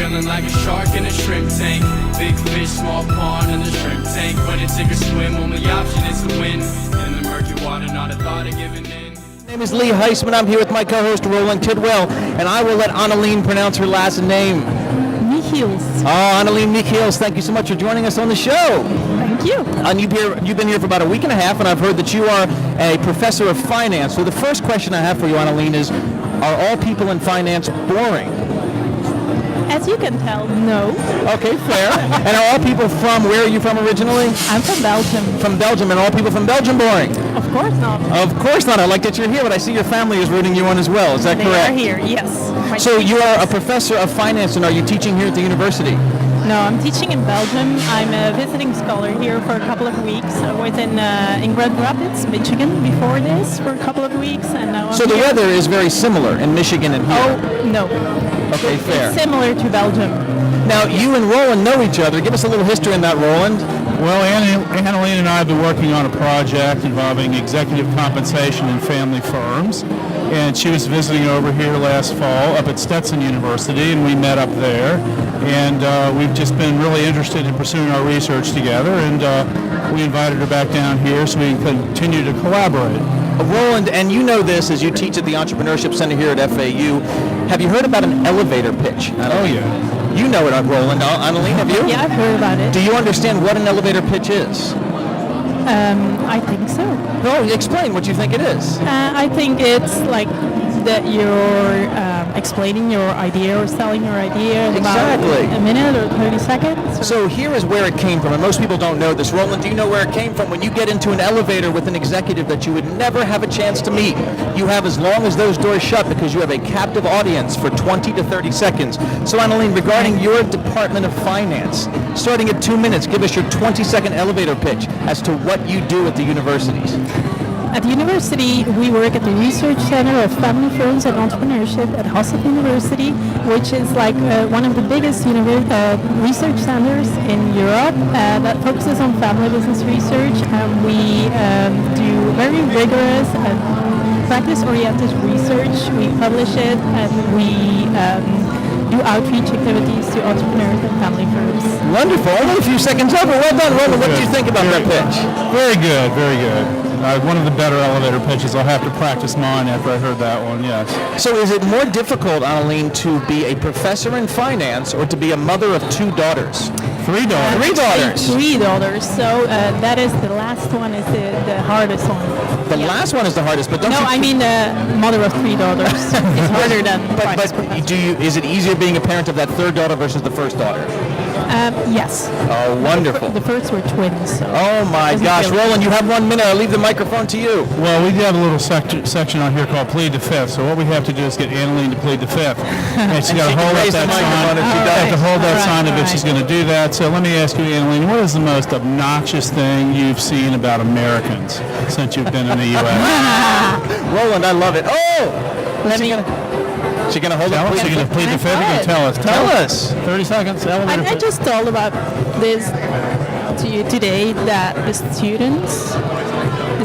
feeling like a shark in a shrimp tank. Big fish, small pond in the shrimp tank. When it's sink or swim, only option is to win. In the murky water, not a thought of giving in. My name is Lee Heisman. I'm here with my co-host Roland Tidwell, and I will let Annaline pronounce her last name. Michiels. Oh, Annaline Michiels, thank you so much for joining us on the show. Thank you. And you've been here for about a week and a half, and I've heard that you are a professor of finance. So the first question I have for you, Annaline, is, are all people in finance boring? As you can tell, no. Okay, fair. And are all people from, where are you from originally? I'm from Belgium. From Belgium, and all people from Belgium boring? Of course not. Of course not. I like that you're here, but I see your family is rooting you on as well. Is that correct? They are here, yes. So you are a professor of finance, and are you teaching here at the university? No, I'm teaching in Belgium. I'm a visiting scholar here for a couple of weeks. I was in Grand Rapids, Michigan, before this for a couple of weeks, and now I'm So the here. weather is very similar in Michigan and here? Oh, no. Okay, fair. It's similar to Belgium. Now, you and Roland know each other. Give us a little history on that, Roland. Well, Annaline and I have been working on a project involving executive compensation in family firms, and she was visiting over here last fall up at Stetson University, and we met up there, and we've just been really interested in pursuing our research together, and we invited her back down here so we can continue to collaborate. Roland, and you know this as you teach at the Entrepreneurship Center here at FAU. Have you heard about an elevator pitch? Oh, yeah. You know it, Roland. Annaline, have you? Yeah, I've heard about it. Do you understand what an elevator pitch is? I think so. No, explain what you think it is. I think it's like that you're explaining your idea or selling your idea in Exactly. about a minute or 30 seconds. So here is where it came from, and most people don't know this. Roland, do you know where it came from? When you get into an elevator with an executive that you would never have a chance to meet, you have as long as those doors shut because you have a captive audience for 20 to 30 seconds. So Annaline, regarding your Department of Finance, starting at 2 minutes, give us your 20-second elevator pitch as to what you do at the universities. At the university, we work at the Research Center of Family Firms and Entrepreneurship at Hasselt University, which is like one of the biggest research centers in Europe that focuses on family business research. And we do very rigorous and practice-oriented research. We publish it, and we do outreach activities to entrepreneurs and family firms. Wonderful. Only a few seconds over. Well done, Roland. What did you think about that pitch? Very good, very good. One of the better elevator pitches. I'll have to practice mine after I heard that one, yes. So is it more difficult, Annaline, to be a professor in finance or to be a mother of 2 daughters? 3 daughters. 3 daughters. 3 daughters. So that is the last one is the hardest one. The last one is the hardest, but don't No, you... I mean the mother of 3 daughters. It's harder than vice But is it easier being a parent of that 3rd daughter versus the 1st daughter? Yes. Oh, wonderful. The first were twins. So Oh my gosh, Roland, you have 1 minute. I'll leave the microphone to you. Well, we have a little section on here called Plead the Fifth. So what we have to do is get Annaline to plead the Fifth. And she's got to hold up that sign. Have to hold that sign if she's going to do that. So let me ask you, Annaline, what is the most obnoxious thing you've seen about Americans since you've been in the U.S.? Roland, I love it. Oh! let me. She's going to hold up. She's going to plead the Fifth. I Tell us. Tell us. 30 seconds. Elevator I just told about this to you today that the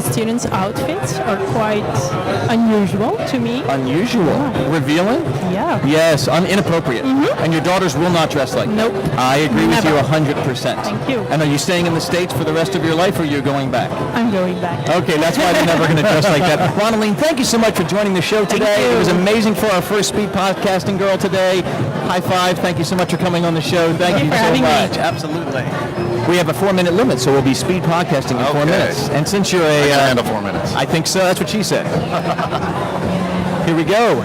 students' outfits are quite unusual to me. Unusual. Revealing? Yeah. Yes, inappropriate. And your daughters will not dress like that. Nope. I agree with Never. you 100%. Thank you. And are you staying in the States for the rest of your life, or are you going back? I'm going back. Okay, that's why they're never going to dress like that. Annaline, thank you so much for joining the show today. you. It was amazing for our first Speed Podcasting Girl today. High five. Thank you so much for coming on the show. Thank you for so having me. much. Absolutely. We have a 4-minute limit, so we'll be speed podcasting in 4 minutes. And since you're I can handle 4 minutes. I think so. That's what she said. Here we go.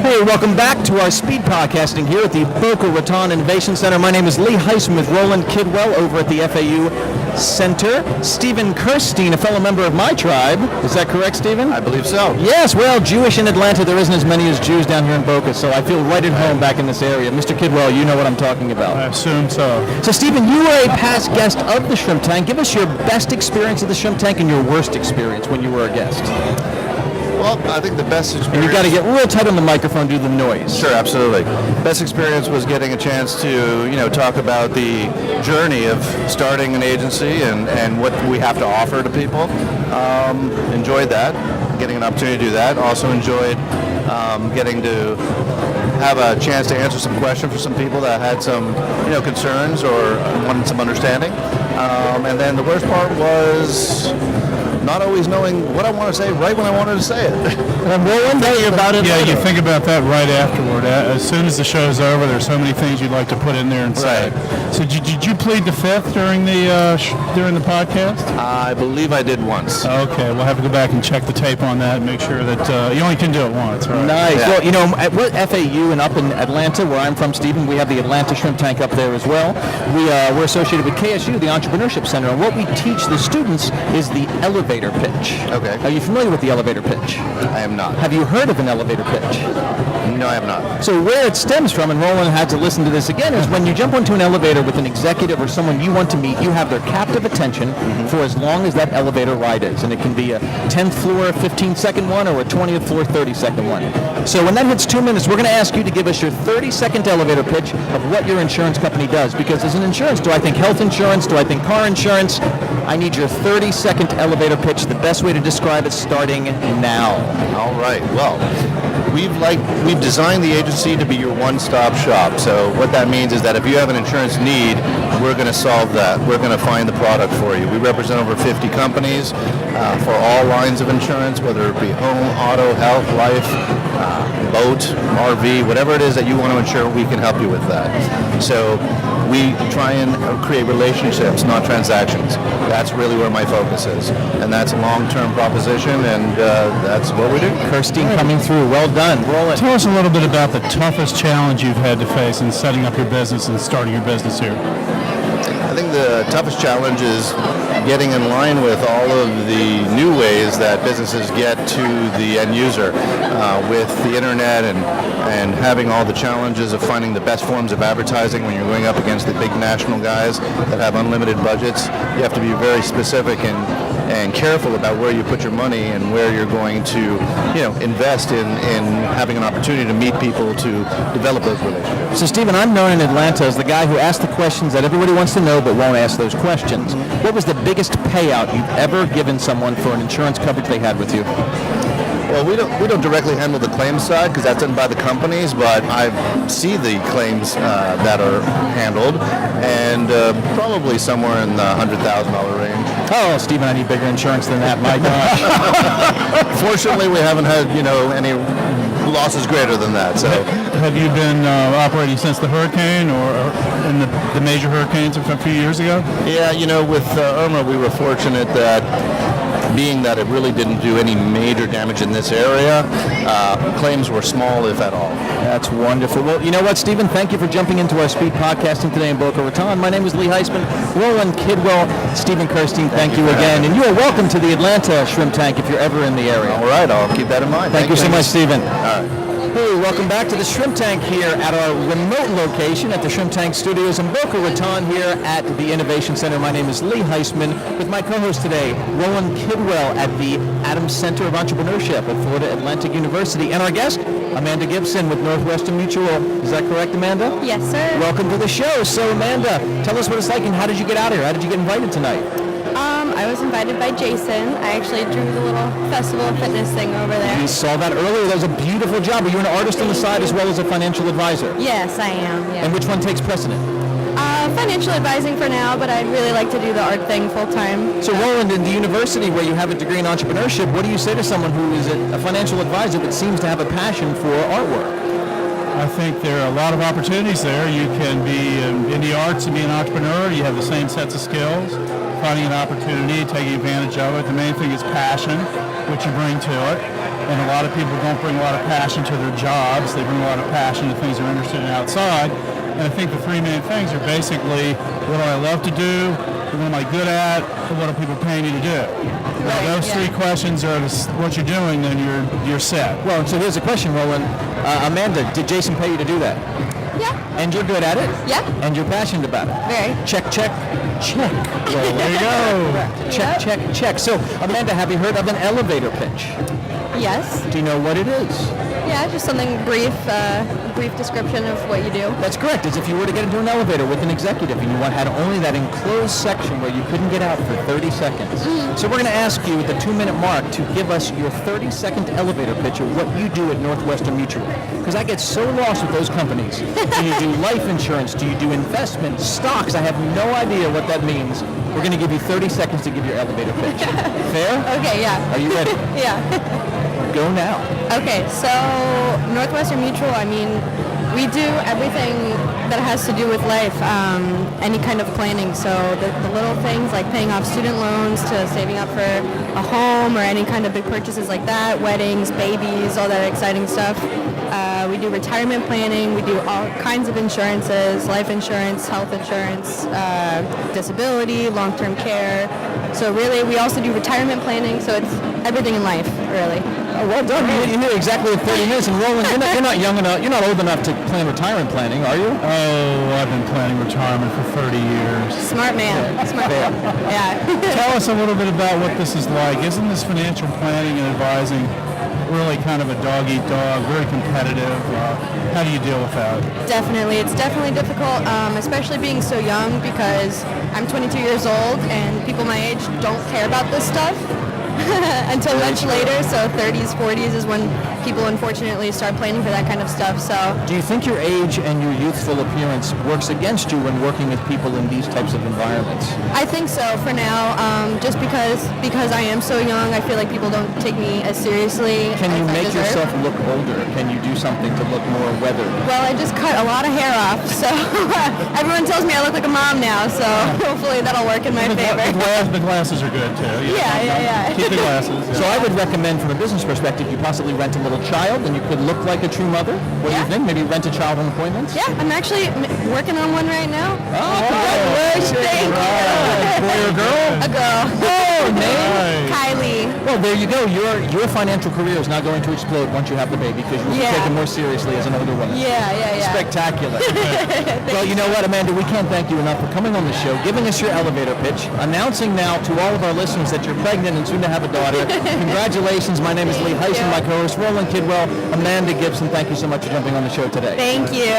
Hey, welcome back to our speed podcasting here at the Boca Raton Innovation Center. My name is Lee Heisman with Roland Kidwell over at the FAU Center. Stephen Kirstein, a fellow member of my tribe. Is that correct, Stephen? I believe so. Yes, well, Jewish in Atlanta, there isn't as many as Jews down here in Boca, so I feel right at home back in this area. Mr. Kidwell, you know what I'm talking about. I assume so. So, Stephen, you were a past guest of the Shrimp Tank. Give us your best experience of the Shrimp Tank and your worst experience when you were a guest. Well, I think the best experience... And you got to get real tight on the microphone, do the noise. Sure, absolutely. Best experience was getting a chance to, talk about the journey of starting an agency and what we have to offer to people. Enjoyed that, getting an opportunity to do that. Also enjoyed getting to have a chance to answer some questions for some people that had some, concerns or wanted some understanding. And then the worst part was not always knowing what I want to say right when I wanted to say it. We'll tell you about it Yeah, later. you think about that right afterward. As soon as the show's over, there's so many things you'd like to put in there and say. Right. So did you plead the fifth during the podcast? I believe I did once. Okay, we'll have to go back and check the tape on that and make sure that you only can do it once, right? Nice. Yeah. Well, we're at FAU and up in Atlanta, where I'm from, Stephen. We have the Atlanta Shrimp Tank up there as well. We're associated with KSU, the Entrepreneurship Center, and what we teach the students is the elevator pitch. Okay. Are you familiar with the elevator pitch? I am not. Have you heard of an elevator pitch? No, I have not. So where it stems from, and Roland had to listen to this again, is when you jump onto an elevator with an executive or someone you want to meet, you have their captive attention for as long as that elevator ride is. And it can be a 10th floor 15-second one or a 20th floor 30-second one. So when that hits 2 minutes, we're going to ask you to give us your 30-second elevator pitch of what your insurance company does. Because as an insurance, do I think health insurance? Do I think car insurance? I need your 30-second elevator pitch. The best way to describe it starting now. All right. Well, we've designed the agency to be your one-stop shop. So what that means is that if you have an insurance need, we're going to solve that. We're going to find the product for you. We represent over 50 companies for all lines of insurance, whether it be home, auto, health, life, boat, RV, whatever it is that you want to insure, we can help you with that. So we try and create relationships, not transactions. That's really where my focus is. And that's a long-term proposition, and that's what we do. Kirstine coming through. Well done. Roland. Tell us a little bit about the toughest challenge you've had to face in setting up your business and starting your business here. I think the toughest challenge is getting in line with all of the new ways that businesses get to the end user with the internet and having all the challenges of finding the best forms of advertising when you're going up against the big national guys that have unlimited budgets. You have to be very specific and careful about where you put your money and where you're going to invest in having an opportunity to meet people to develop those relationships. So, Stephen, I'm known in Atlanta as the guy who asks the questions that everybody wants to know but won't ask those questions. What was the biggest payout you've ever given someone for an insurance coverage they had with you? Well, we don't directly handle the claims side because that's done by the companies, but I see the claims that are handled, and probably somewhere in the $100,000 range. Oh, Stephen, I need bigger insurance than that. My gosh. Fortunately, we haven't had any losses greater than that. So, have you been operating since the hurricane or in the major hurricanes a few years ago? Yeah, with Irma, we were fortunate that being that it really didn't do any major damage in this area, claims were small, if at all. That's wonderful. Well, you know what, Stephen? Thank you for jumping into our speed podcasting today in Boca Raton. My name is Lee Heisman. Roland Kidwell, Stephen Kirstine, thank you again. And you are welcome to the Atlanta Shrimp Tank if you're ever in the area. All right, I'll keep that in mind. Thank you so much, Stephen. All right. Hey, welcome back to the Shrimp Tank here at our remote location at the Shrimp Tank Studios in Boca Raton here at the Innovation Center. My name is Lee Heisman with my co-host today, Roland Kidwell at the Adams Center of Entrepreneurship at Florida Atlantic University. And our guest, Amanda Gibson with Northwestern Mutual. Is that correct, Amanda? Yes, sir. Welcome to the show. So, Amanda, tell us what it's like and how did you get out here? How did you get invited tonight? I was invited by Jason. I actually drew the little festival of fitness thing over there. We saw that earlier. That was a beautiful job. Are you an artist on the side as well as a financial advisor? Yes, I am. Yeah. And which one takes precedent? Financial advising for now, but I'd really like to do the art thing full time. So, Roland, in the university where you have a degree in entrepreneurship, what do you say to someone who is a financial advisor but seems to have a passion for artwork? I think there are a lot of opportunities there. You can be in the arts and be an entrepreneur. You have the same sets of skills. Finding an opportunity, taking advantage of it. The main thing is passion, what you bring to it. And a lot of people don't bring a lot of passion to their jobs. They bring a lot of passion to things they're interested in outside. And I think the three main things are basically what do I love to do, what am I good at, and what are people paying me to do. Now, those three questions are what you're doing, then you're set. Well, so here's a question, Roland. Amanda, did Jason pay you to do that? Yeah. And you're good at it? Yeah. And you're passionate about it? Very. Check, check, check. Well, there you go. Check, check, check. So, Amanda, have you heard of an elevator pitch? Yes. Do you know what it is? Yeah, just something brief, brief description of what you do? That's correct. As if you were to get into an elevator with an executive and you had only that enclosed section where you couldn't get out for 30 seconds. So we're going to ask you at the 2-minute mark to give us your 30-second elevator pitch of what you do at Northwestern Mutual. Because I get so lost with those companies. Do you do life insurance? Do you do investment? Stocks? I have no idea what that means. We're going to give you 30 seconds to give your elevator pitch. Fair? Okay, yeah. Are you ready? Yeah. Go now. Okay, so Northwestern Mutual, I mean, we do everything that has to do with life, any kind of planning. So the little things like paying off student loans to saving up for a home or any kind of big purchases like that, weddings, babies, all that exciting stuff. We do retirement planning. We do all kinds of insurances, life insurance, health insurance, disability, long-term care. So really, we also do retirement planning. So it's everything in life, really. Oh, well done. You knew exactly in 30 minutes. And Roland, you're not young enough. You're not old enough to plan retirement planning, are you? Oh, I've been planning retirement for 30 years. Smart man. Smart man. Yeah. Tell us a little bit about what this is like. Isn't this financial planning and advising really kind of a dog-eat-dog, very competitive? How do you deal with that? Definitely. It's definitely difficult, especially being so young, because I'm 22 years old and people my age don't care about this stuff until much later. So 30s, 40s is when people unfortunately start planning for that kind of stuff. So do you think your age and your youthful appearance works against you when working with people in these types of environments? I think so for now, just because I am so young, I feel like people don't take me as seriously Can you as I make deserve. yourself look older? Can you do something to look more weathered? Well, I just cut a lot of hair off, so everyone tells me I look like a mom now, so hopefully that'll work in my favor. The glasses are good too. Yeah. Keep the glasses. So I would recommend from a business perspective you possibly rent a little child and you could look like a true mother. What do you Yeah. think? Maybe rent a child on appointments? Yeah, I'm actually working on one right now. Oh, Congratulations. Thank you. Boy or girl? A girl. Oh, name? Kylie. Well, there you go. Your financial career is not going to explode once you have the baby because you'll be Yeah. taken more seriously as an older woman. Yeah. Spectacular. Well, you know what, Amanda? We can't thank you enough for coming on the show, giving us your elevator pitch, announcing now to all of our listeners that you're pregnant and soon to have a daughter. Congratulations. My name is Lee Thank Heisen, you. my co-host Roland Kidwell, Amanda Gibson. Thank you so much for jumping on the show today. Thank you.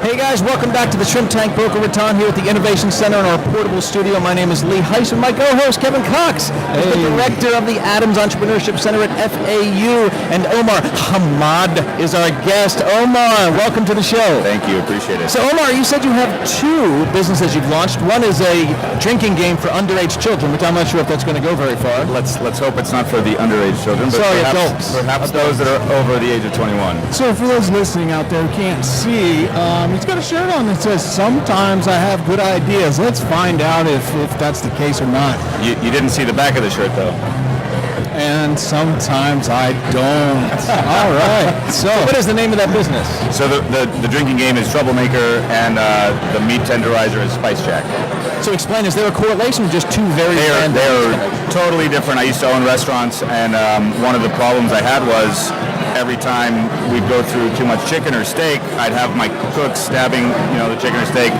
Hey guys, welcome back to the Shrimp Tank Boca Raton here at the Innovation Center in our portable studio. My name is Lee Heisen. My co-host Kevin Cox is the director of the Adams Entrepreneurship Center at FAU, and Omar Hamad is our guest. Omar, welcome to the show. Thank you, appreciate it. So Omar, you said you have two businesses you've launched. One is a drinking game for underage children, which I'm not sure if that's going to go very far. Let's hope it's not for the underage children, but Sorry, perhaps those that are over the age of 21. So for those listening out there who can't see, he's got a shirt on that says, "Sometimes I have good ideas." Let's find out if that's the case or not. You didn't see the back of the shirt though. And sometimes I don't. All right. So What is the name of that business? So the drinking game is Troublemaker, and the meat tenderizer is Spice Jack. So explain, is there a correlation or just two very random? They're totally different. I used to own restaurants, and one of the problems I had was every time we'd go through too much chicken or steak, I'd have my cook stabbing, the chicken or steak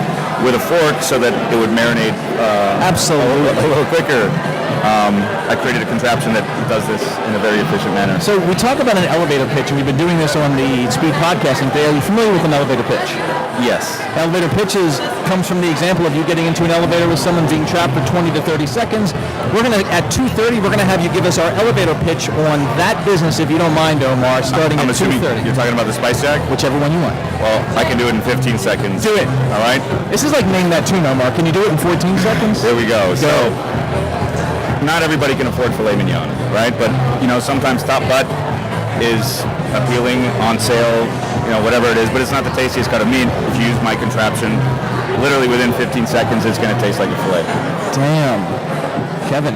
with a fork so that it would marinate Absolutely. a little quicker. I created a contraption that does this in a very efficient manner. So we talk about an elevator pitch, and we've been doing this on the Speed Podcasting Day. Are you familiar with an elevator pitch? Yes. Elevator pitches comes from the example of you getting into an elevator with someone being trapped for 20 to 30 seconds. We're going to, at 2:30, we're going to have you give us our elevator pitch on that business, if you don't mind, Omar, starting I'm at assuming 2:30. you're talking about the Spice Jack? Whichever one you want. Well, I can do it in 15 seconds. Do it. All right? This is like Name That Tune, Omar. Can you do it in 14 seconds? There we go. So, not everybody can afford filet mignon, right? But, sometimes top butt is appealing, on sale, whatever it is, but it's not the tastiest cut of meat. If you use my contraption, literally within 15 seconds, it's going to taste like a filet. Damn. Kevin.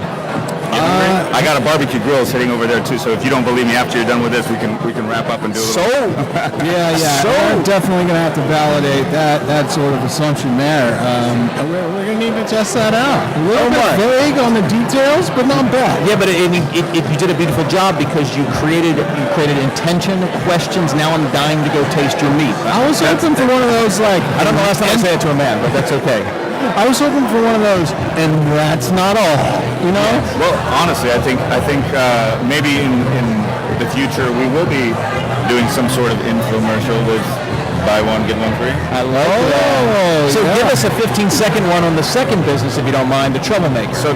I got a barbecue grill sitting over there too, so if you don't believe me after you're done with this, we can wrap up and do a little. yeah. So- We're definitely going to have to validate that sort of assumption there. We're going to need to test that out. A little bit vague on the details, but not bad. Yeah, but you did a beautiful job because you created intention, questions. Now I'm dying to go taste your meat. I was hoping for one of those I don't know last time I said it to a man, but that's okay. I was hoping for one of those, and that's not all. Well, honestly, I think maybe in the future we will be doing some sort of infomercial with buy one, get one free. I love that. So give us a 15-second one on the second business, if you don't mind, the troublemaker. So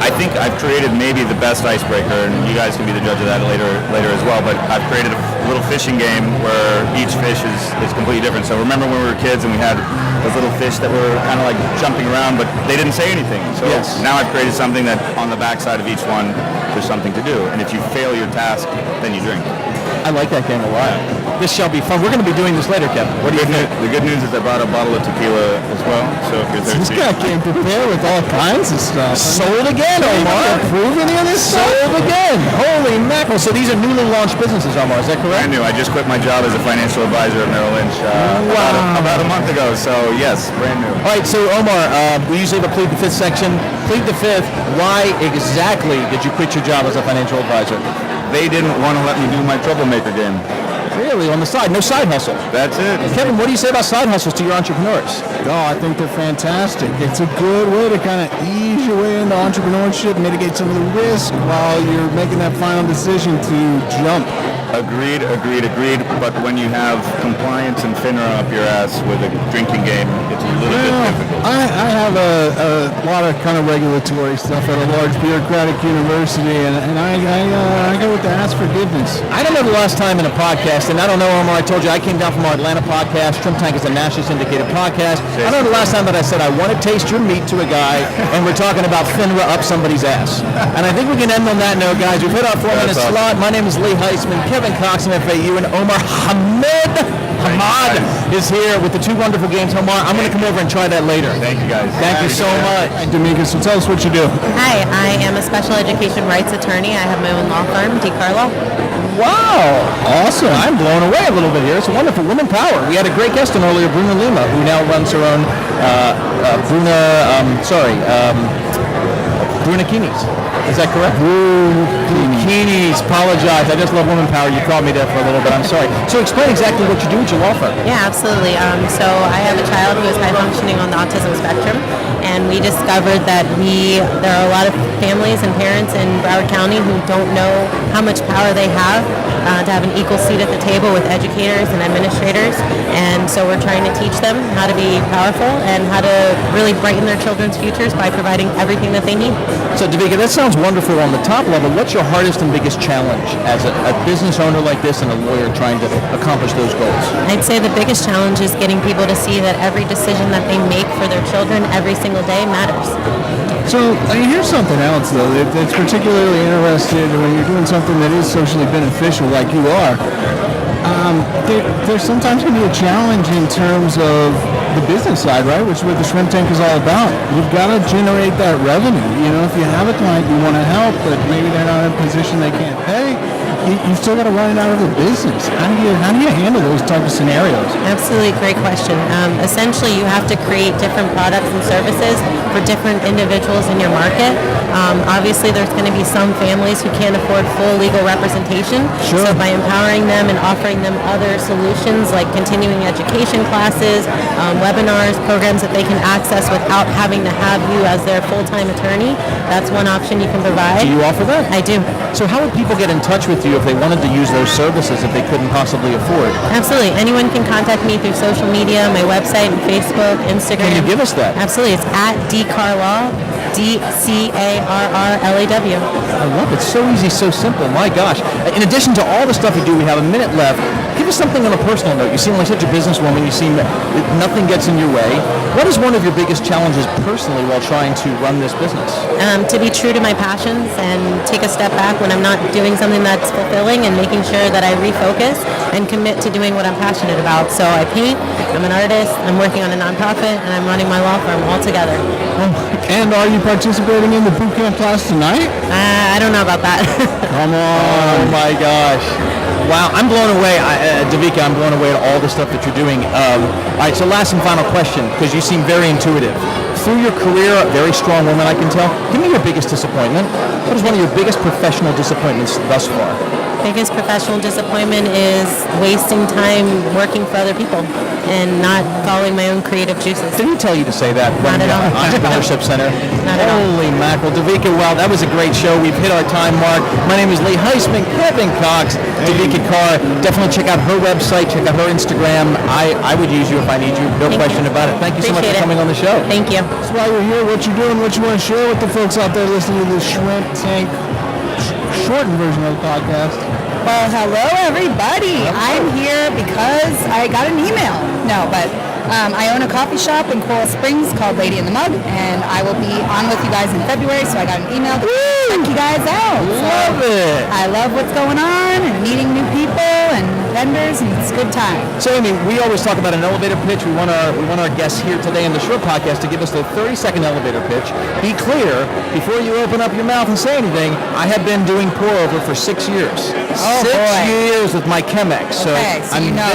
I think I've created maybe the best icebreaker, and you guys can be the judge of that later as well, but I've created a little fishing game where each fish is completely different. So remember when we were kids and we had those little fish that were kind of like jumping around, but they didn't say anything. So now I've created something that on the backside of each one, there's something to do. And if you fail your task, then you drink. I like that game a lot. This shall be fun. We're going to be doing this later, Kevin. What do you think? The good news is I brought a bottle of tequila as well. So if you're thirsty. This guy came prepared with all kinds of stuff. Sold again, Omar. Approve any of this stuff? Sold again. Holy mackerel. So these are newly launched businesses, Omar. Is that correct? Brand new. I just quit my job as a financial advisor at Merrill Lynch about a month ago. So yes, brand new. All right. So Omar, we usually have a plead the fifth section. Plead the fifth. Why exactly did you quit your job as a financial advisor? They didn't want to let me do my troublemaker game. Really? On the side? No side hustle? That's it. Kevin, what do you say about side hustles to your entrepreneurs? Oh, I think they're fantastic. It's a good way to kind of ease your way into entrepreneurship, mitigate some of the risk while you're making that final decision to jump. Agreed. But when you have compliance and FINRA up your ass with a drinking game, it's a little bit difficult. I have a lot of kind of regulatory stuff at a large bureaucratic university, and I go with the ask forgiveness. I don't know the last time in a podcast, and I don't know, Omar, I told you I came down from our Atlanta podcast. Shrimp Tank is a nationally syndicated podcast. I don't know the last time that I said I want to taste your meat to a guy, and we're talking about FINRA up somebody's ass. And I think we can end on that note, guys. We've hit our 4-minute slot. My name is Lee Heisman, Kevin Cox from FAU, and Omar Hamad is here with the two wonderful games. Omar, I'm going to come over and try that later. Thank you, guys. Thank you so much. D'Amica, so tell us what you do. Hi, I am a special education rights attorney. I have my own law firm, DiCarlo. Wow, awesome. I'm blown away a little bit here. It's wonderful. Women power. We had a great guest on earlier, Bruna Lima, who now runs her own Bruna Keeney's. Is that correct? Keeney's. Apologize. I just love women power. You called me there for a little bit. I'm sorry. So explain exactly what you do at your law firm. Yeah, absolutely. So I have a child who is high functioning on the autism spectrum, and we discovered that there are a lot of families and parents in Broward County who don't know how much power they have to have an equal seat at the table with educators and administrators. And so we're trying to teach them how to be powerful and how to really brighten their children's futures by providing everything that they need. So, Davika, that sounds wonderful on the top level. What's your hardest and biggest challenge as a business owner like this and a lawyer trying to accomplish those goals? I'd say the biggest challenge is getting people to see that every decision that they make for their children every single day matters. So here's something else, though, that's particularly interesting when you're doing something that is socially beneficial like you are. There sometimes can be a challenge in terms of the business side, right, which is what the Shrimp Tank is all about. You've got to generate that revenue. You know, if you have a client you want to help, but maybe they're not in a position they can't pay, you've still got to run it out of the business. How do you handle those types of scenarios? Absolutely, great question. Essentially, you have to create different products and services for different individuals in your market. Obviously, there's going to be some families who can't afford full legal representation. Sure. So by empowering them and offering them other solutions like continuing education classes, webinars, programs that they can access without having to have you as their full-time attorney, that's one option you can provide. Do you offer that? I do. So how would people get in touch with you if they wanted to use those services if they couldn't possibly afford? Absolutely. Anyone can contact me through social media, my website, Facebook, Instagram. Can you give us that? Absolutely. It's at DCarLaw, DCarRlaw. I love it. So easy, so simple. My gosh. In addition to all the stuff you do, we have a minute left. Give us something on a personal note. You seem like such a businesswoman. You seem that nothing gets in your way. What is one of your biggest challenges personally while trying to run this business? To be true to my passions and take a step back when I'm not doing something that's fulfilling and making sure that I refocus and commit to doing what I'm passionate about. So I paint, I'm an artist, I'm working on a nonprofit, and I'm running my law firm all together. And are you participating in the boot camp class tonight? I don't know about that. Come on. Oh my gosh. Wow, I'm blown away. Davika, I'm blown away at all the stuff that you're doing. All right, so last and final question, because you seem very intuitive. Through your career, a very strong woman, I can tell. Give me your biggest disappointment. What is one of your biggest professional disappointments thus far? biggest professional disappointment is wasting time working for other people and not following my own creative juices. Did he tell you to say that? Not at all. Entrepreneurship Center. Not at all. Holy mackerel. Davika, well, that was a great show. We've hit our time mark. My name is Lee Heisman, Kevin Cox, Davika Carr. Definitely check out her website, check out her Instagram. I would use you if I need you. No question about it. Thank you so much for coming on the show. Thank you. That's why you're here, what you're doing, what you want to share with the folks out there listening to the Shrimp Tank shortened version of the podcast. Well, hello everybody. I'm here because I got an email. No, but I own a coffee shop in Coral Springs called Lady in the Mug, and I will be on with you guys in February, so I got an email to check you guys out. Love it. I love what's going on and meeting new people and vendors, and it's a good time. So, Amy, we always talk about an elevator pitch. We want our guests here today in the Shrimp Podcast to give us the 30-second elevator pitch. Be clear, before you open up your mouth and say anything, I have been doing pour-over for 6 years. Oh, 6 boy. years with my Chemex. Okay, so I'm you know.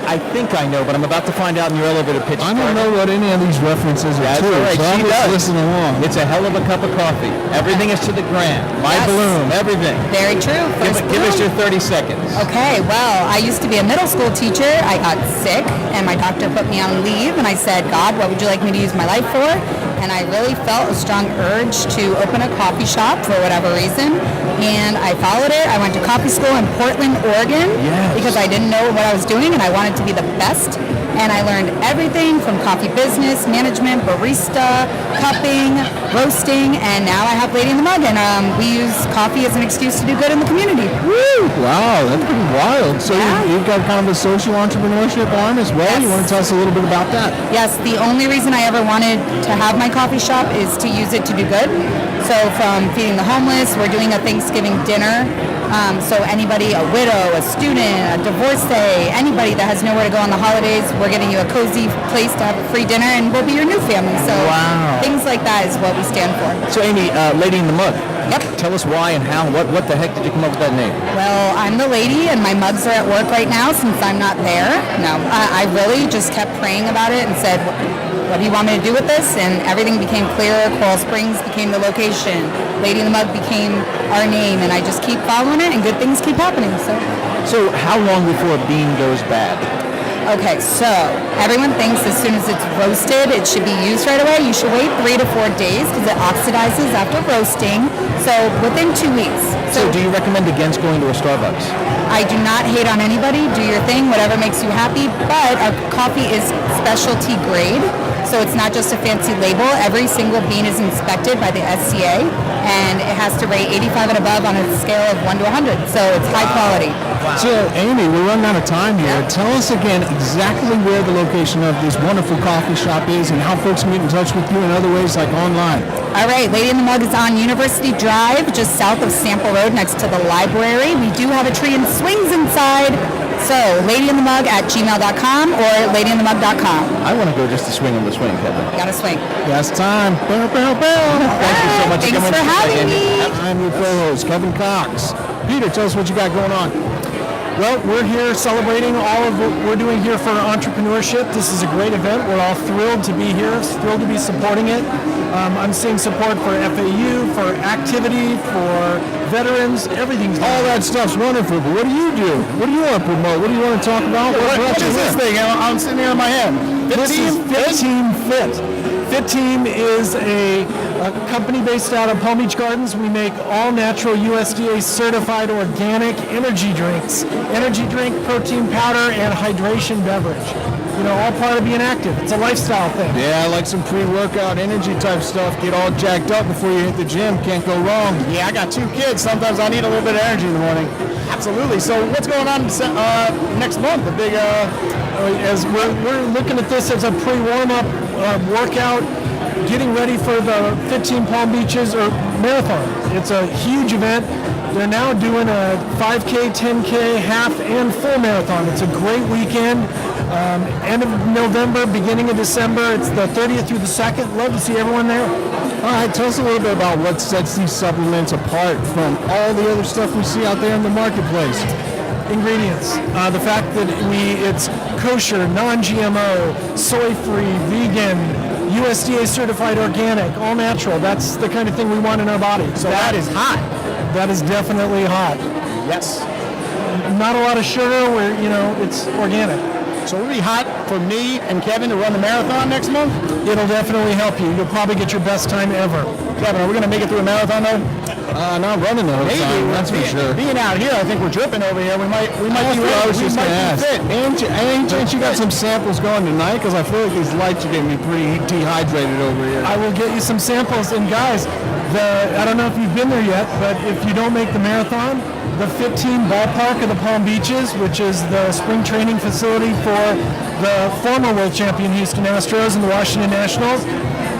I think I know, but I'm about to find out in your elevator pitch. I don't know what any of these references are That's to, all right. so I'm She just does. listening along. It's a hell of a cup of coffee. Everything is to the gram. My Yes. balloon, everything. Very true. Give us your 30 seconds. Okay, well, I used to be a middle school teacher. I got sick, and my doctor put me on leave, and I said, God, what would you like me to use my life for? And I really felt a strong urge to open a coffee shop for whatever reason, and I followed it. I went to coffee school in Portland, Oregon, because I didn't know what I was doing, and I wanted to be the best. And I learned everything from coffee business, management, barista, cupping, roasting, and now I have Lady in the Mug, and we use coffee as an excuse to do good in the community. Woo! Wow, that's pretty wild. So Yeah. you've got kind of a social entrepreneurship arm as well. Yes. You want to tell us a little bit about that? Yes, the only reason I ever wanted to have my coffee shop is to use it to do good. So from feeding the homeless, we're doing a Thanksgiving dinner. So anybody, a widow, a student, a divorcee, anybody that has nowhere to go on the holidays, we're getting you a cozy place to have a free dinner, and we'll be your new family. So Wow. things like that is what we stand for. So, Amy, Lady in the Mug. Yep. Tell us why and how. What the heck did you come up with that name? Well, I'm the lady, and my mugs are at work right now since I'm not there. No, I really just kept praying about it and said, what do you want me to do with this? And everything became clearer. Coral Springs became the location. Lady in the Mug became our name, and I just keep following it, and good things keep happening. So, how long before a bean goes bad? Okay, so everyone thinks as soon as it's roasted, it should be used right away. You should wait 3 to 4 days because it oxidizes after roasting. So within 2 weeks. So, do you recommend against going to a Starbucks? I do not hate on anybody. Do your thing, whatever makes you happy. But our coffee is specialty grade, so it's not just a fancy label. Every single bean is inspected by the SCA, and it has to rate 85 and above on a scale of 1 to 100. So it's high quality. So, Amy, we're running out of time here. Tell us again exactly where the location of this wonderful coffee shop is and how folks can get in touch with you in other ways like online. All right, Lady in the Mug is on University Drive, just south of Sample Road, next to the library. We do have a tree and swings inside. So, ladyinthemug@gmail.com or ladyinthemug.com. I want to go just to swing on the swing, Kevin. Gotta swing. Last time. Bow, bow, bow. Thank you so much Thanks coming for today, having Amy. me. I'm your co-host, Kevin Cox. Peter, tell us what you got going on. Well, we're here celebrating all of what we're doing here for entrepreneurship. This is a great event. We're all thrilled to be here, thrilled to be supporting it. I'm seeing support for FAU, for activity, for veterans, everything's All that stuff's wonderful, but what do you do? What do you want to promote? What do you want to talk about? What is this thing? I'm sitting here in my head. This is Fit Team Fit. Fit Team is a company based out of Palm Beach Gardens. We make all natural USDA certified organic energy drinks. Energy drink, protein powder, and hydration beverage. You know, all part of being active. It's a lifestyle thing. Yeah, I like some pre-workout energy type stuff. Get all jacked up before you hit the gym. Can't go wrong. Yeah, I got 2 kids. Sometimes I need a little bit of energy in the morning. Absolutely. So what's going on next month? The big, as we're looking at this as a pre-warm-up workout, getting ready for the 15 Palm Beaches or marathon. It's a huge event. They're now doing a 5K, 10K, half, and full marathon. It's a great weekend. End of November, beginning of December. It's the 30th through the 2nd. Love to see everyone there. All right, tell us a little bit about what sets these supplements apart from all the other stuff we see out there in the marketplace. Ingredients. The fact that it's kosher, non-GMO, soy-free, vegan, USDA certified organic, all natural. That's the kind of thing we want in our body. So that is hot. That is definitely hot. Yes. Not a lot of sugar. It's organic. So it'll be hot for me and Kevin to run the marathon next month. It'll definitely help you. You'll probably get your best time ever. Kevin, are we going to make it through a marathon though? Not running the whole Maybe, time, that's for sure. Being out here, I think we're dripping over here. We might be ready. I was just going to ask. Fit. And chance you got some samples going tonight? Because I feel like these lights are getting me pretty dehydrated over here. I will get you some samples. And guys, I don't know if you've been there yet, but if you don't make the marathon, the Fit Team ballpark of the Palm Beaches, which is the spring training facility for the former world champion Houston Astros and the Washington Nationals,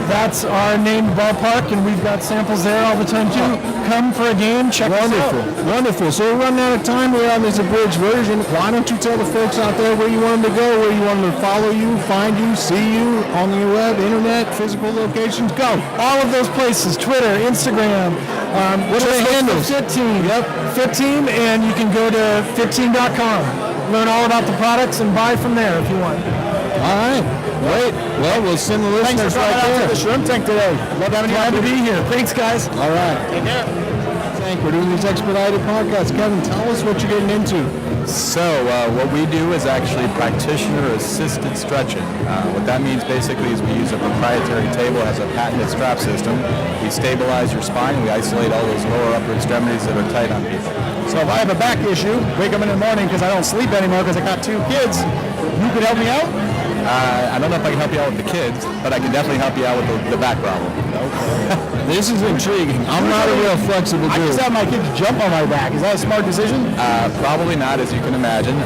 that's our named ballpark, and we've got samples there all the time too. Come for a game, check us out. Wonderful. So we're running out of time. We're on this abridged version. Why don't you tell the folks out there where you want them to go, where you want them to follow you, find you, see you on the web, internet, physical locations? Go. All of those places: Twitter, Instagram. What are the handles? Fit Team. Yep, Fit Team, and you can go to fitteam.com. Learn all about the products and buy from there if you want. All right. Great. Well, we'll send the listeners right there. Thanks for coming out to the shrimp tank today. Love having you. Glad to be here. Thanks, guys. All right. Take care. We're doing these expedited podcasts. Kevin, tell us what you're getting into. So what we do is actually practitioner-assisted stretching. What that means basically is we use a proprietary table, has a patented strap system. We stabilize your spine. We isolate all those lower upper extremities that are tight on people. So if I have a back issue, wake up in the morning because I don't sleep anymore because I got 2 kids, you could help me out? I don't know if I can help you out with the kids, but I can definitely help you out with the back problem. This is intriguing. I'm not a real flexible dude. I just have my kids jump on my back. Is that a smart decision? Probably not, as you can imagine.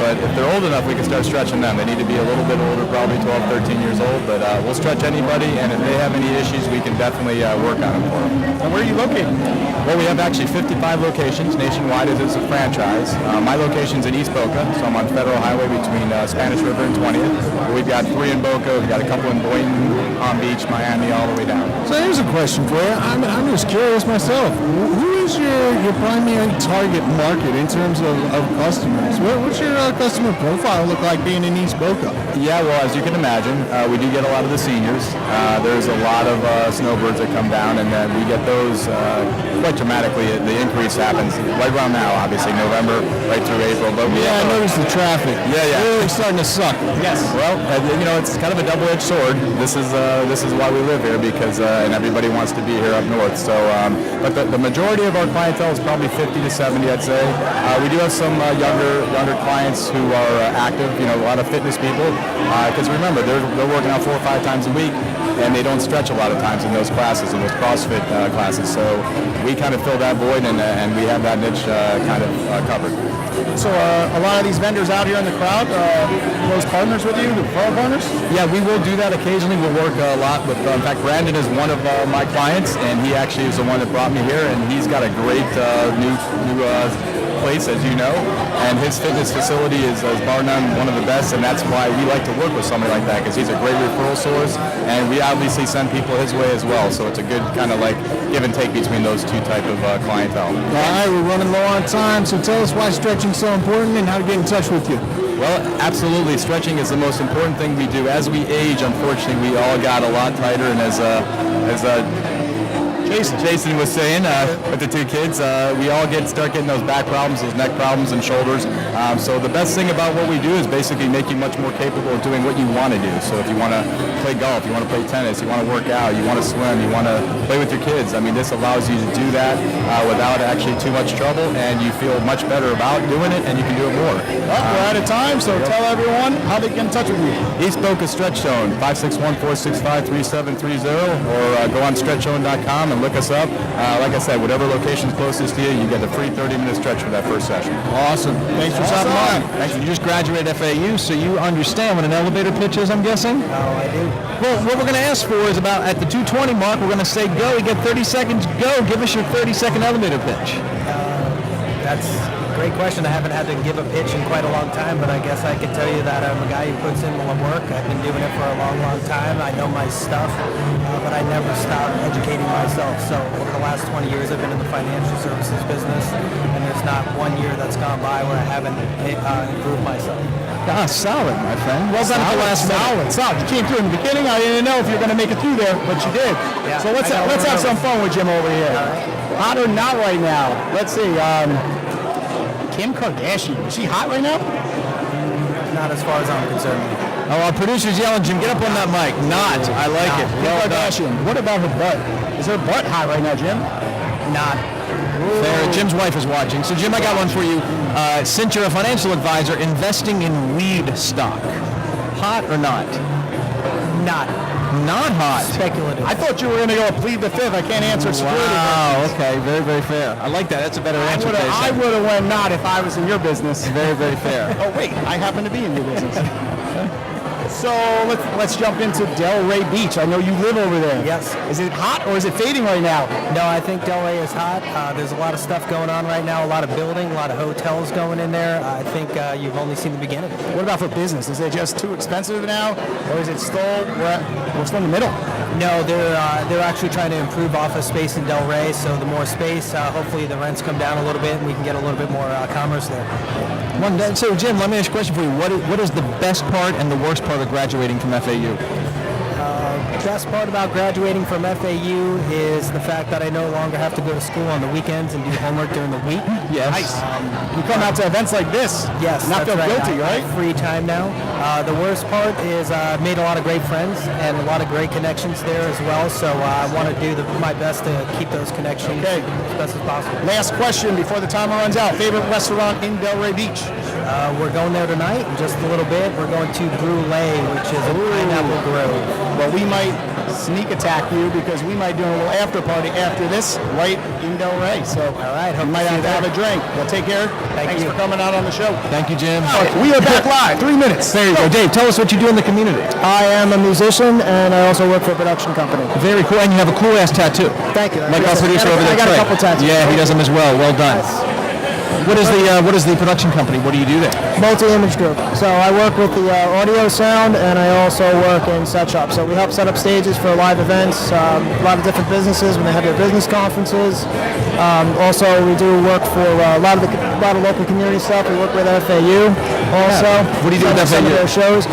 But if they're old enough, we can start stretching them. They need to be a little bit older, probably 12, 13 years old. But we'll stretch anybody, and if they have any issues, we can definitely work on them for them. And where are you located? Well, we have actually 55 locations nationwide as it's a franchise. My location's in East Boca, so I'm on Federal Highway between Spanish River and 20th. We've got 3 in Boca, we've got a couple in Boynton, Palm Beach, Miami, all the way down. So here's a question for you. I'm just curious myself. Who is your primary target market in terms of customers? What's your customer profile look like being in East Boca? Yeah, well, as you can imagine, we do get a lot of the seniors. There's a lot of snowbirds that come down, and then we get those quite dramatically. The increase happens right around now, obviously, November, right through April. But I noticed the traffic. Yeah. Really starting to suck. Yes. Well, it's kind of a double-edged sword. This is why we live here, because and everybody wants to be here up north. So, but the majority of our clientele is probably 50 to 70, I'd say. We do have some younger clients who are active. A lot of fitness people. Because remember, they're working out 4 or 5 times a week, and they don't stretch a lot of times in those classes, in those CrossFit classes. So we kind of fill that void, and we have that niche kind of covered. So a lot of these vendors out here in the crowd, those partners with you, the pro partners? Yeah, we will do that occasionally. We'll work a lot with, in fact, Brandon is one of my clients, and he actually is the one that brought me here, and he's got a great new place, as you know, and his fitness facility is bar none one of the best, and that's why we like to work with somebody like that, because he's a great referral source, and we obviously send people his way as well, so it's a good kind of like give and take between those two type of clientele. All right, we're running low on time, so tell us why stretching's so important and how to get in touch with you. Well, absolutely. Stretching is the most important thing we do. As we age, unfortunately, we all got a lot tighter, and as Jason was saying, with the 2 kids, we all start getting those back problems, those neck problems and shoulders. So the best thing about what we do is basically make you much more capable of doing what you want to do. So if you want to play golf, you want to play tennis, you want to work out, you want to swim, you want to play with your kids, I mean, this allows you to do that without actually too much trouble, and you feel much better about doing it, and you can do it more. Well, we're out of time, so tell everyone how they get in touch with you. East Boca Stretch Zone, 561-465-3730, or go on stretchzone.com and look us up. Like I said, whatever location's closest to you, you get a free 30-minute stretch for that first session. Awesome. Thanks for stopping by. Thanks. You just graduated FAU, so you understand what an elevator pitch is, I'm guessing? Oh, I do. Well, what we're going to ask for is about at the 2:20 mark, we're going to say go. You get 30 seconds. Go. Give us your 30-second elevator pitch. That's a great question. I haven't had to give a pitch in quite a long time, but I guess I could tell you that I'm a guy who puts in more work. I've been doing it for a long, long time. I know my stuff, but I never stop educating myself. So over the last 20 years, I've been in the financial services business, and there's not one year that's gone by where I haven't improved myself. Solid, my friend. Well done at the last minute. Solid. You came through in the beginning. I didn't know if you were going to make it through there, but you did. Yeah, so let's have some fun with Jim over here. Hot or not right now? Let's see. Kim Kardashian. Is she hot right now? Not as far as I'm concerned. Oh, our producer's yelling, Jim, get up on that mic. Not. I like it. Kim Well done. Kardashian. What about her butt? Is her butt hot right now, Jim? Not. Fair. Jim's wife is watching. So, Jim, I got one for you. Since you're a financial advisor, investing in weed stock, hot or not? Not. Not hot. Speculative. I thought you were going to go plead the fifth. I can't answer security. Wow. Okay. Very, very fair. I like that. That's a better answer. I would have went not if I was in your business. Very, very fair. Oh wait, I happen to be in your business. So let's jump into Delray Beach. I know you live over there. Yes. Is it hot or is it fading right now? No, I think Delray is hot. There's a lot of stuff going on right now, a lot of building, a lot of hotels going in there. I think you've only seen the beginning. What about for business? Is it just too expensive now, or is it still we're still in the middle? No, they're actually trying to improve office space in Delray. So the more space, hopefully the rents come down a little bit, and we can get a little bit more commerce there. So, Jim, let me ask you a question for you. What is the best part and the worst part of graduating from FAU? The best part about graduating from FAU is the fact that I no longer have to go to school on the weekends and do homework during the week. Yes. Nice. You come out to events like this. Yes, Not that's feel guilty, I right? have free time now. The worst part is I've made a lot of great friends and a lot of great connections there as well. So I want to do my best to keep those connections as best as possible. Last question before the timer runs out. Favorite restaurant in Delray Beach? We're going there tonight in just a little bit. We're going to Brûlée, which is a pineapple grove. Well, we might sneak attack you because we might do a little after party after this right in Delray. So, all right, you might have to have a drink. Well, take care. Thanks for coming out on the show. Thank you, Jim. We are back live. 3 minutes. There you go. Dave, tell us what you do in the community. I am a musician and I also work for a production company. Very cool. And you have a cool ass tattoo. Thank you. Like our producer over there. I got Trey. a couple tattoos. Yeah, he does them as well. Well done. What is the production company? What do you do there? Multi-image group. So I work with the audio sound and I also work in set shop. So we help set up stages for live events, a lot of different businesses when they have their business conferences. Also we do work for a lot of local community stuff. We work with FAU also. Yeah. What do you do with FAU? Some of their shows.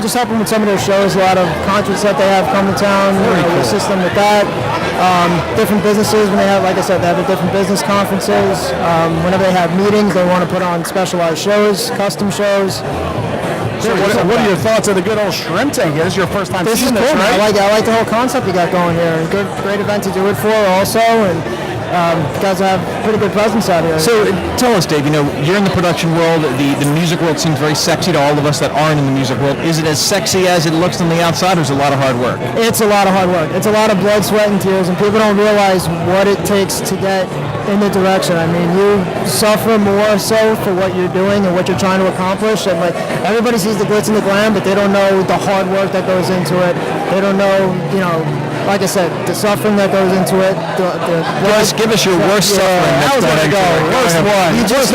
Just help them with some of their shows. A lot of concerts that they have come to town. Very cool. We assist them with that. Different businesses when they have, like I said, they have the different business conferences. Whenever they have meetings, they want to put on specialized shows, custom shows. So what are your thoughts of the good old shrimp tank? This is your first time This is seeing cool. this, right? I like the whole concept you got going here. Great event to do it for also, and you guys have pretty good presence out here. So tell us, Dave, you're in the production world. The music world seems very sexy to all of us that aren't in the music world. Is it as sexy as it looks on the outside, or is it a lot of hard work? It's a lot of hard work. It's a lot of blood, sweat, and tears, and people don't realize what it takes to get in the direction. I mean, you suffer more so for what you're doing and what you're trying to accomplish. And like everybody sees the glitz and the glam, but they don't know the hard work that goes into it. They don't know, like I said, the suffering that goes into it. Give us your worst suffering. How's it go? Worst one. You just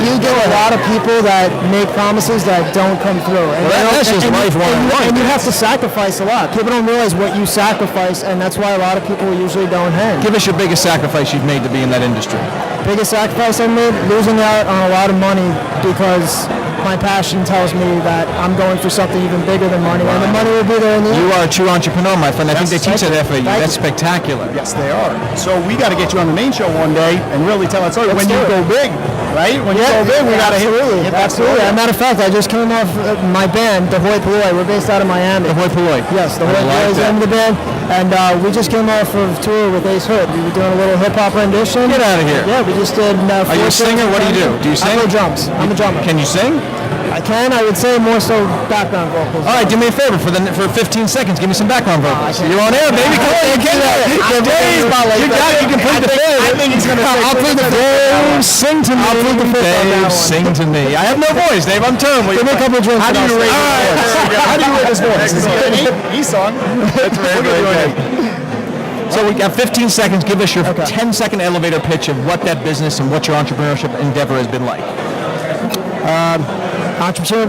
you get a lot of people that make promises that don't come through. And that's just life one-on-one. And you have to sacrifice a lot. People don't realize what you sacrifice, and that's why a lot of people usually don't hang. Give us your biggest sacrifice you've made to be in that industry. Biggest sacrifice I made, losing out on a lot of money because my passion tells me that I'm going for something even bigger than money, and the money will be there in the end. You are a true entrepreneur, my friend. I think they teach at FAU. That's spectacular. Yes, they are. So we got to get you on the main show one day and really tell us when you go big, right? When you go big, we got to hit that absolutely. As a matter of fact, I just came off my band, the Hoi Polloi. We're based out of Miami. The Hoi Polloi. Yes, the Hoi Polloi is the name of the band. And we just came off of tour with Ace Hood. We were doing a little hip-hop rendition. Get out of here. Yeah, we just did... Are you a singer? What do you do? Do you sing? I play drums. I'm a drummer. Can you sing? I can. I would say more so background vocals. All right, do me a favor. For 15 seconds, give me some background vocals. You're on air, baby. Come on, you can do it. You got it. You can plead the fifth. I think he's going to say... I'll plead the fifth. Sing to me. I'll plead the fifth. Dave, sing to me. I have no voice, Dave. I'm terrible. Give me a couple of drinks. How do you rate his voice? How do you rate his voice? Is he an 8? He's sung. That's very good. So we got 15 seconds. Give us your 10-second elevator pitch of what that business and what your entrepreneurship endeavor has been like. Entrepreneur,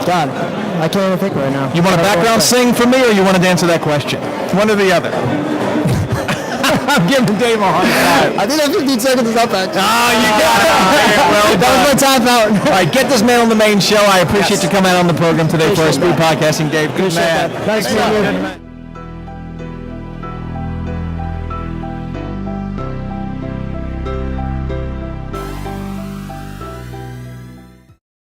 God, I can't even think right now. You want a background sing for me, or you want to answer that question? One or the other. I'm giving Dave a hard time. I think that 15 seconds is up, actually. You got it. Well, that was my time out. All right, get this man on the main show. I appreciate you coming out on the program today for our Speed Podcasting, Dave. Good man. Thanks, man.